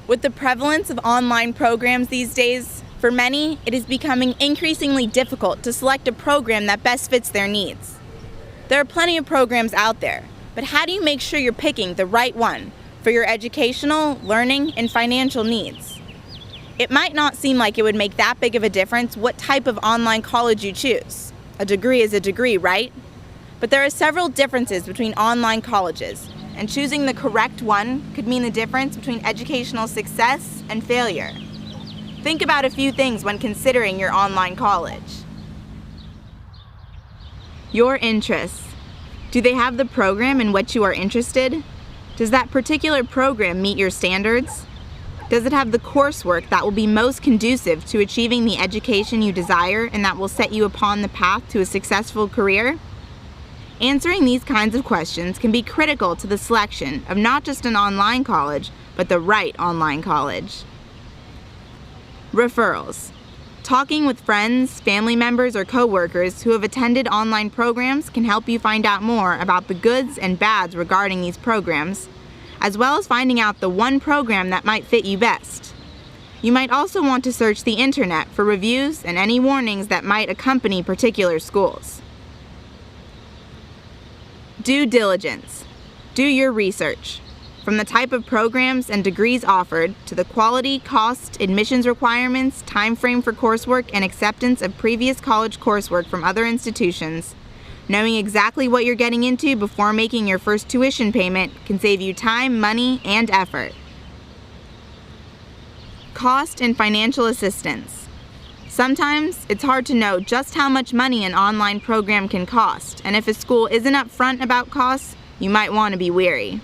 With the prevalence of online programs these days, for many, it is becoming increasingly difficult to select a program that best fits their needs. There are plenty of programs out there, but how do you make sure you're picking the right one for your educational, learning, and financial needs? It might not seem like it would make that big of a difference what type of online college you choose. A degree is a degree, right? But there are several differences between online colleges, and choosing the correct one could mean the difference between educational success and failure. Think about a few things when considering your online college. Your interests. Do they have the program in which you are interested? Does that particular program meet your standards? Does it have the coursework that will be most conducive to achieving the education you desire and that will set you upon the path to a successful career? Answering these kinds of questions can be critical to the selection of not just an online college, but the right online college. Referrals. Talking with friends, family members, or coworkers who have attended online programs can help you find out more about the goods and bads regarding these programs, as well as finding out the one program that might fit you best. You might also want to search the internet for reviews and any warnings that might accompany particular schools. Due diligence. Do your research. From the type of programs and degrees offered to the quality, cost, admissions requirements, time frame for coursework, and acceptance of previous college coursework from other institutions, knowing exactly what you're getting into before making your first tuition payment can save you time, money, and effort. Cost and financial assistance. Sometimes it's hard to know just how much money an online program can cost, and if a school isn't upfront about costs, you might want to be wary.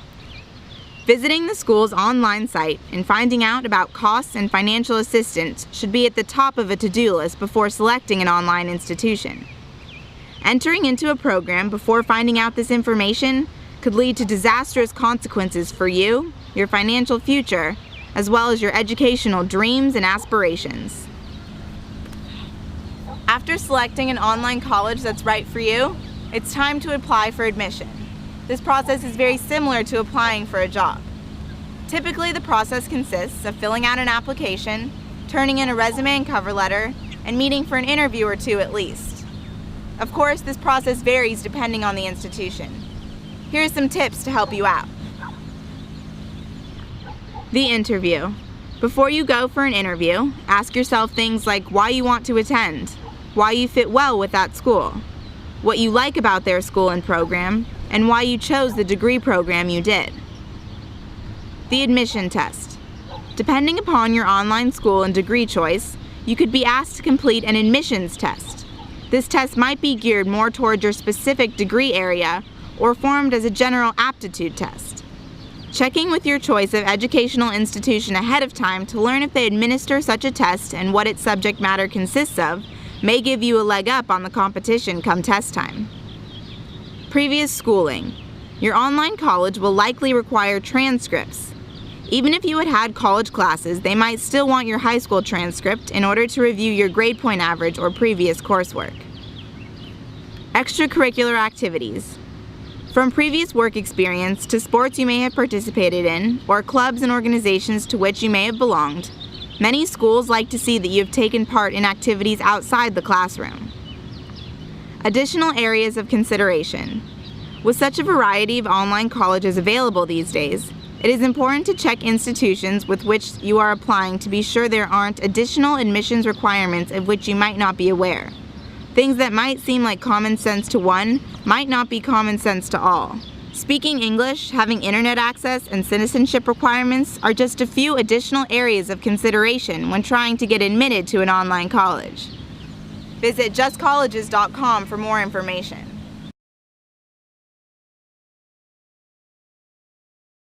Visiting the school's online site and finding out about costs and financial assistance should be at the top of a to-do list before selecting an online institution. Entering into a program before finding out this information could lead to disastrous consequences for you, your financial future, as well as your educational dreams and aspirations. After selecting an online college that's right for you, it's time to apply for admission. This process is very similar to applying for a job. Typically, the process consists of filling out an application, turning in a resume and cover letter, and meeting for an interview or two at least. Of course, this process varies depending on the institution. Here are some tips to help you out. The interview. Before you go for an interview, ask yourself things like why you want to attend, why you fit well with that school, what you like about their school and program, and why you chose the degree program you did. The admission test. Depending upon your online school and degree choice, you could be asked to complete an admissions test. This test might be geared more toward your specific degree area or formed as a general aptitude test. Checking with your choice of educational institution ahead of time to learn if they administer such a test and what its subject matter consists of may give you a leg up on the competition come test time. Previous schooling. Your online college will likely require transcripts. Even if you had had college classes, they might still want your high school transcript in order to review your grade point average or previous coursework. Extracurricular activities. From previous work experience to sports you may have participated in, or clubs and organizations to which you may have belonged, many schools like to see that you have taken part in activities outside the classroom. Additional areas of consideration. With such a variety of online colleges available these days, it is important to check institutions with which you are applying to be sure there aren't additional admissions requirements of which you might not be aware. Things that might seem like common sense to one might not be common sense to all. Speaking English, having internet access, and citizenship requirements are just a few additional areas of consideration when trying to get admitted to an online college. Visit justcolleges.com for more information.